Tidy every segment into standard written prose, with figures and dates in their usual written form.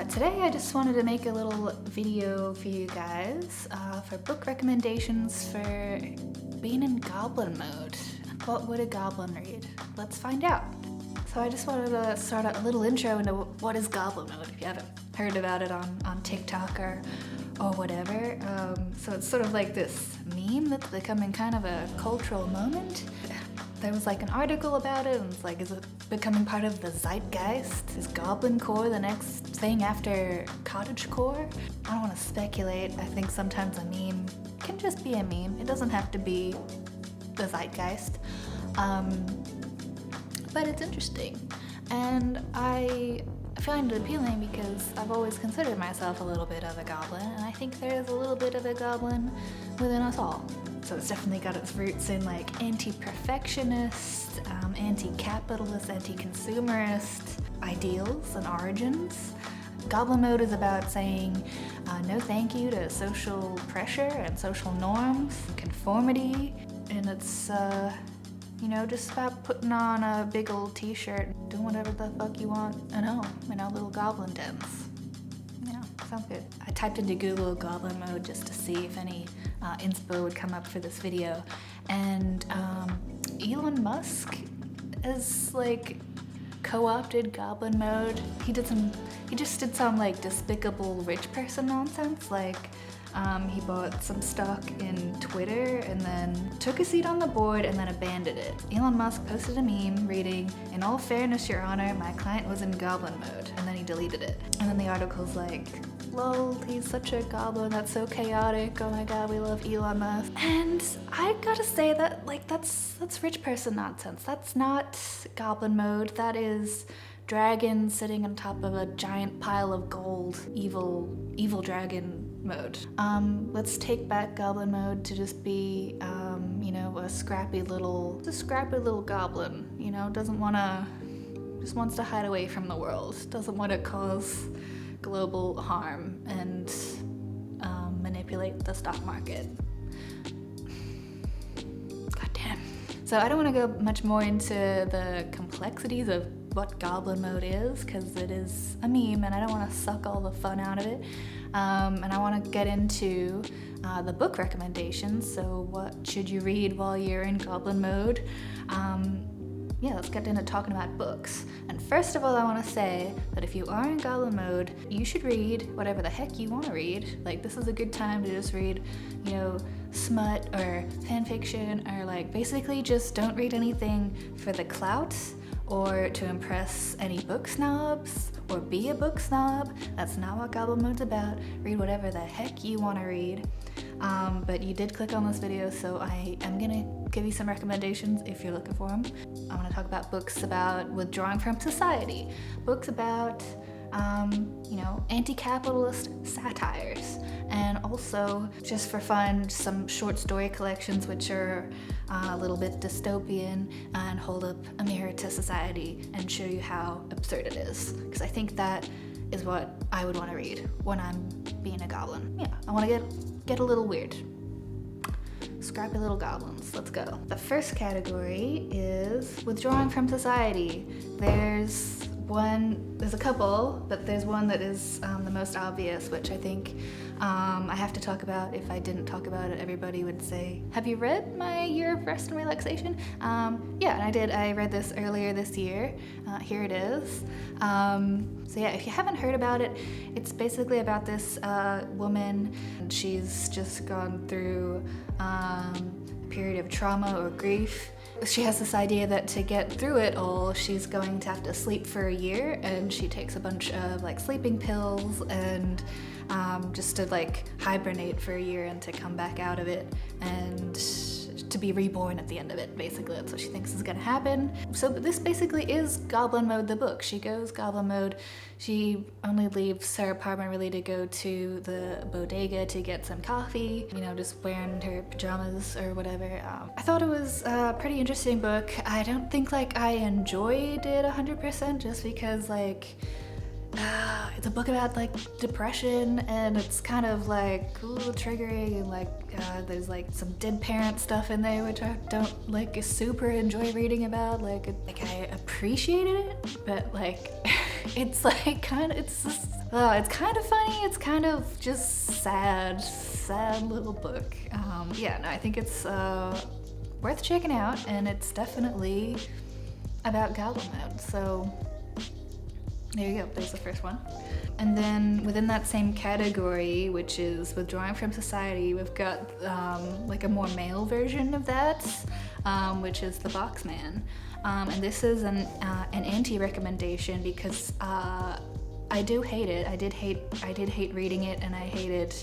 Today I just wanted to make a little video for you guys for book recommendations for being in goblin mode. What would a goblin read? Let's find out. So I just wanted to start a little intro into what is goblin mode, if you haven't heard about it on TikTok or whatever. So it's sort of like this meme that's becoming kind of a cultural moment. There was like an article about it, and it's like, is it becoming part of the zeitgeist? Is goblin core the next thing after cottagecore? I don't want to speculate. I think sometimes a meme can just be a meme. It doesn't have to be the zeitgeist. But it's interesting. And I find it appealing because I've always considered myself a little bit of a goblin, and I think there's a little bit of a goblin within us all. So it's definitely got its roots in like anti-perfectionist, anti-capitalist, anti-consumerist ideals and origins. Goblin mode is about saying no thank you to social pressure and social norms, conformity, and it's just about putting on a big old t-shirt, doing whatever the fuck you want at home in our little goblin dens. Sounds good. I typed into Google goblin mode just to see if any inspo would come up for this video, and Elon Musk is like co-opted goblin mode. He just did some like despicable rich person nonsense, like he bought some stock in Twitter and then took a seat on the board and then abandoned it. Elon Musk posted a meme reading, "In all fairness, Your Honor, my client was in goblin mode," and then he deleted it. And then the article's like, lol, he's such a goblin, that's so chaotic, oh my god, we love Elon Musk. And I gotta say that, like, that's rich person nonsense. That's not goblin mode, that is dragon sitting on top of a giant pile of gold, evil dragon mode. Let's take back goblin mode to just be, a scrappy little goblin, just wants to hide away from the world, doesn't want to cause global harm and manipulate the stock market. God damn. So I don't want to go much more into the complexities of what goblin mode is, because it is a meme and I don't want to suck all the fun out of it. And I want to get into the book recommendations. So what should you read while you're in goblin mode? Let's get into talking about books. And first of all, I want to say that if you are in goblin mode, you should read whatever the heck you want to read. Like, this is a good time to just read, smut or fan fiction, or like basically just don't read anything for the clout or to impress any book snobs or be a book snob. That's not what goblin mode's about. Read whatever the heck you want to read. But you did click on this video, so I am gonna give you some recommendations if you're looking for them. I want to talk about books about withdrawing from society, books about anti-capitalist satires, and also, just for fun, some short story collections which are a little bit dystopian and hold up a mirror to society and show you how absurd it is, because I think that is what I would want to read when I'm being a goblin. Yeah, I want to get a little weird. Scrappy little goblins, let's go. The first category is withdrawing from society. There's a couple, but there's one that is the most obvious, which I think I have to talk about. If I didn't talk about it, everybody would say, have you read my Year of Rest and Relaxation? Yeah, and I did. I read this earlier this year. Here it is. So yeah, if you haven't heard about it, it's basically about this woman, and she's just gone through a period of trauma or grief. She has this idea that to get through it all, she's going to have to sleep for a year, and she takes a bunch of like sleeping pills and just to like hibernate for a year and to come back out of it and to be reborn at the end of it. Basically, that's what she thinks is gonna happen. So this basically is goblin mode, the book. She goes goblin mode. She only leaves her apartment really to go to the bodega to get some coffee, just wearing her pajamas or whatever. I thought it was a pretty interesting book. I don't think like I enjoyed it 100%, just because like it's a book about like depression, and it's kind of like triggering, and like there's like some dead parent stuff in there which I don't like super enjoy reading about. Like I appreciated it, but like it's like it's kind of funny, it's kind of just sad little book. Yeah, no, I think it's worth checking out, and it's definitely about goblin mode. So there you go, there's the first one. And then within that same category, which is withdrawing from society, we've got like a more male version of that, which is The Boxman. And this is an anti-recommendation because I do hate it. I did hate reading it, and I hated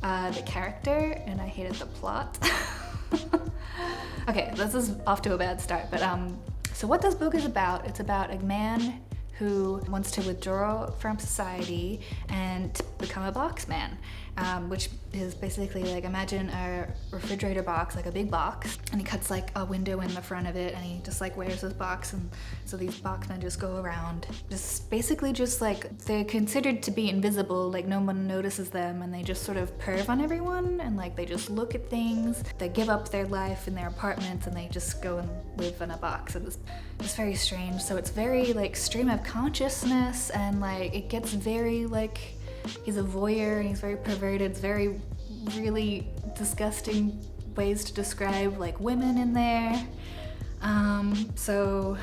the character, and I hated the plot. Okay, this is off to a bad start, but so what this book is about, it's about a man who wants to withdraw from society and become a boxman, which is basically like, imagine a refrigerator box, like a big box, and he cuts like a window in the front of it, and he just like wears this box, and so these boxmen just go around, just basically just like, they're considered to be invisible, like no one notices them, and they just sort of perv on everyone, and like they just look at things, they give up their life in their apartments, and they just go and live in a box. And it's very strange. So it's very like stream of consciousness, and like it gets very like, he's a voyeur, and he's very perverted. It's very really disgusting ways to describe like women in there. So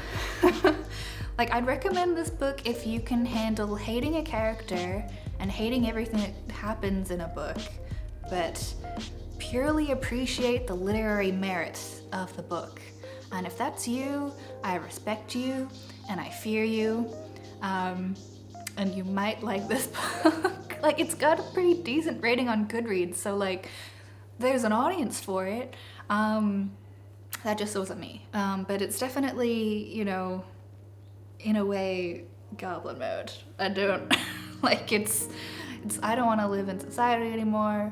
like, I'd recommend this book if you can handle hating a character and hating everything that happens in a book, but purely appreciate the literary merit of the book. And if that's you, I respect you, and I fear you, and you might like this book. Like, it's got a pretty decent rating on Goodreads, so like, there's an audience for it. That just wasn't me. But it's definitely, you know, in a way, goblin mode. I don't, like, it's I don't want to live in society anymore.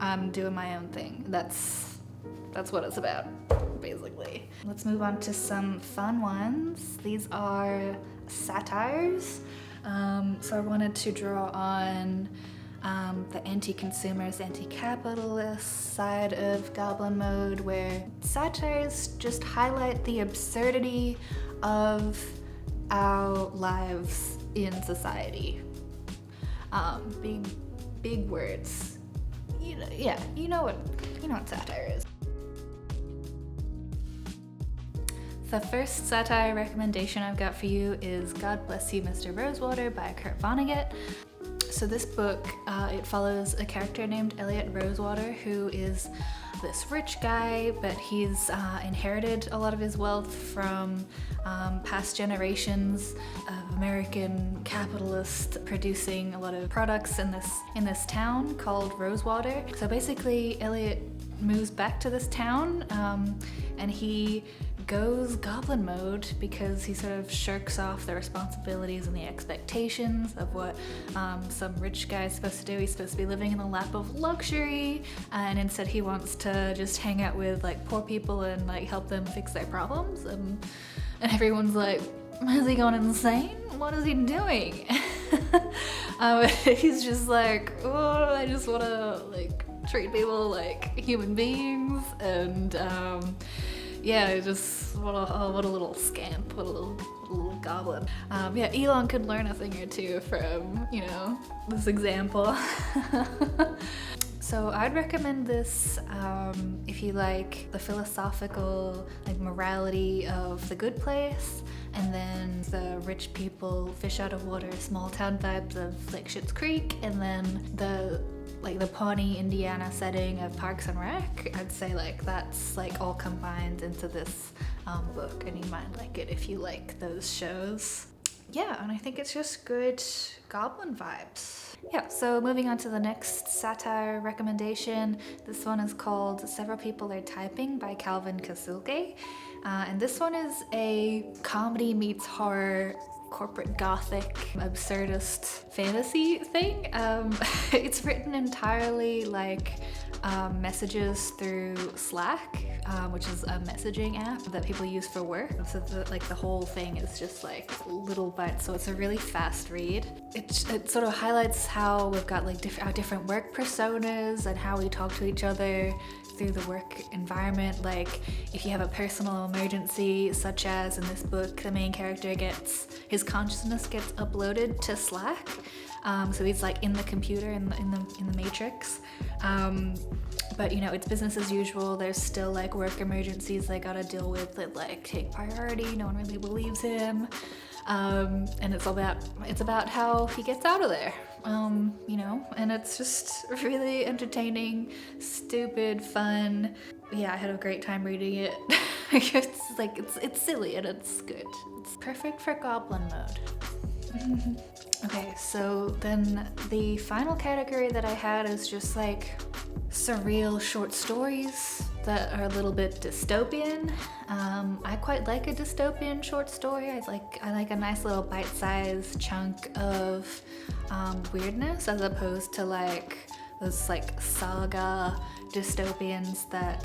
I'm doing my own thing. That's what it's about, basically. Let's move on to some fun ones. These are satires. So I wanted to draw on the anti-consumers, anti-capitalist side of goblin mode, where satires just highlight the absurdity of our lives in society. Big words. You know what satire is. The first satire recommendation I've got for you is God Bless You, Mr. Rosewater by Kurt Vonnegut. So this book, it follows a character named Elliot Rosewater, who is this rich guy, but he's inherited a lot of his wealth from past generations of American capitalists producing a lot of products in this town called Rosewater. So basically, Elliot moves back to this town, and he goes goblin mode because he sort of shirks off the responsibilities and the expectations of what some rich guy is supposed to do. He's supposed to be living in the lap of luxury, and instead he wants to just hang out with like poor people and like help them fix their problems. And everyone's like, is he going insane? What is he doing? He's just like, oh, I just want to like treat people like human beings, and yeah, just what a little scamp, what a little goblin. Yeah, Elon could learn a thing or two from, you know, this example. So I'd recommend this if you like the philosophical like morality of The Good Place, and then the rich people, fish out of water, small town vibes of like Schitt's Creek, and then the Pawnee, Indiana setting of Parks and Rec. I'd say like that's like all combined into this book, and you might like it if you like those shows. Yeah, and I think it's just good goblin vibes. Yeah, so moving on to the next satire recommendation. This one is called Several People Are Typing by Calvin Kasulke. And this one is a comedy meets horror, corporate gothic, absurdist fantasy thing. It's written entirely like messages through Slack, which is a messaging app that people use for work. So the whole thing is just like little bites, so it's a really fast read. It sort of highlights how we've got like our different work personas and how we talk to each other through the work environment. Like if you have a personal emergency, such as in this book, the main character his consciousness gets uploaded to Slack. So he's like in the computer in the matrix. But you know, it's business as usual. There's still like work emergencies they gotta deal with that like take priority. No one really believes him. And it's about how he gets out of there. You know, and it's just really entertaining, stupid, fun. Yeah, I had a great time reading it. it's silly and it's good. It's perfect for goblin mode. Okay, so then the final category that I had is just like surreal short stories that are a little bit dystopian. I quite like a dystopian short story. I like a nice little bite-sized chunk of weirdness, as opposed to like those like saga dystopians that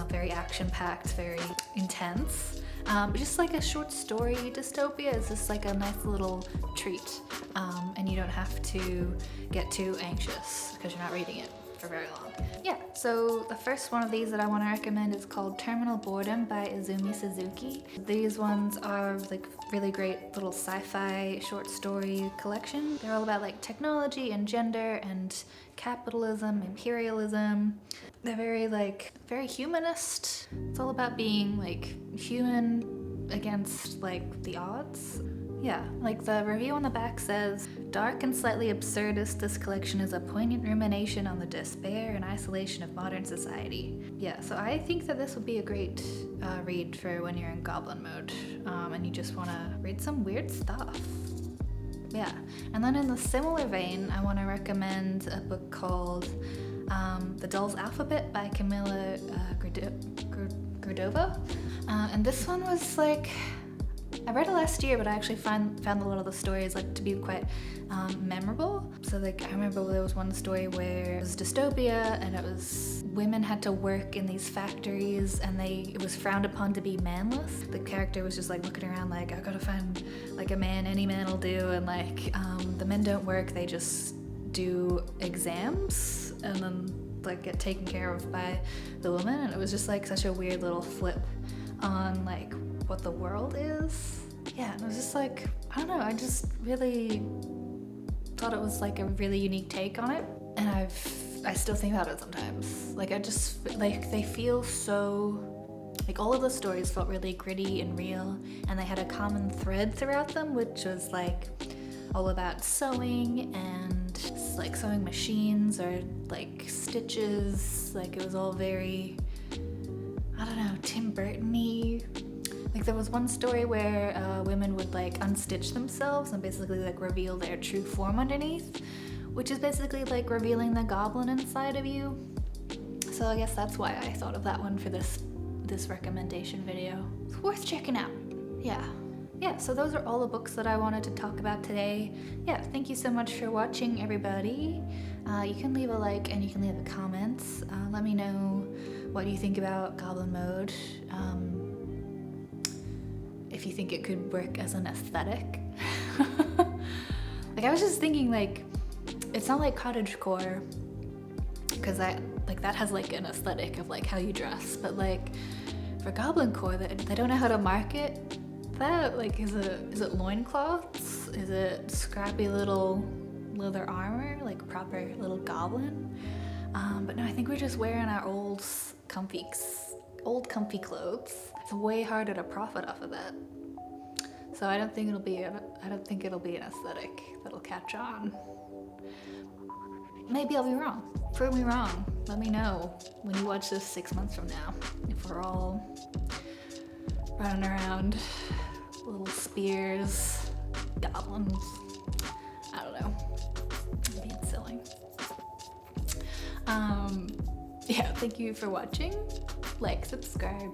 very action-packed, very intense. But just like a short story dystopia is just like a nice little treat, and you don't have to get too anxious because you're not reading it for very long. Yeah, so the first one of these that I want to recommend is called Terminal Boredom by Izumi Suzuki. These ones are like really great little sci-fi short story collection. They're all about like technology and gender and capitalism, imperialism. They're very humanist. It's all about being like human against like the odds. Yeah, like the review on the back says, dark and slightly absurdist, this collection is a poignant rumination on the despair and isolation of modern society. Yeah, so I think that this would be a great read for when you're in goblin mode and you just want to read some weird stuff. Yeah, and then in the similar vein, I want to recommend a book called The Doll's Alphabet by Camilla Gradova. And this one was like, I read it last year, but I actually found a lot of the stories like to be quite memorable. So like I remember there was one story where it was dystopia and it was women had to work in these factories and it was frowned upon to be manless. The character was just like looking around like, I gotta find like a man, any man will do, and like the men don't work, they just do exams and then like get taken care of by the woman. And it was just like such a weird little flip on like what the world is. Yeah, and it was just like, I don't know, I just really thought it was like a really unique take on it. And I still think about it sometimes. Like I just, like they feel so, like all of the stories felt really gritty and real, and they had a common thread throughout them, which was like all about sewing and like sewing machines or like stitches. Like it was all very, I don't know, Tim Burton-y. Like there was one story where women would like unstitch themselves and basically like reveal their true form underneath, which is basically like revealing the goblin inside of you. So I guess that's why I thought of that one for this recommendation video. It's worth checking out. Yeah, so those are all the books that I wanted to talk about today. Yeah, thank you so much for watching, everybody. You can leave a like and you can leave a comment. Let me know what you think about Goblin Mode. If you think it could work as an aesthetic. Like I was just thinking like, it's not like cottagecore, because that has like an aesthetic of like how you dress, but like for Goblin Core, they don't know how to market that. Like is it loincloths? Is it scrappy little leather armor, like proper little goblin? But no, I think we're just wearing our old comfy clothes. It's way harder to profit off of that. So I don't think it'll be an aesthetic that'll catch on. Maybe I'll be wrong. Prove me wrong. Let me know when you watch this 6 months from now, if we're all running around little spears, goblins. I don't know. I'm being silly. Yeah, thank you for watching. Like, subscribe.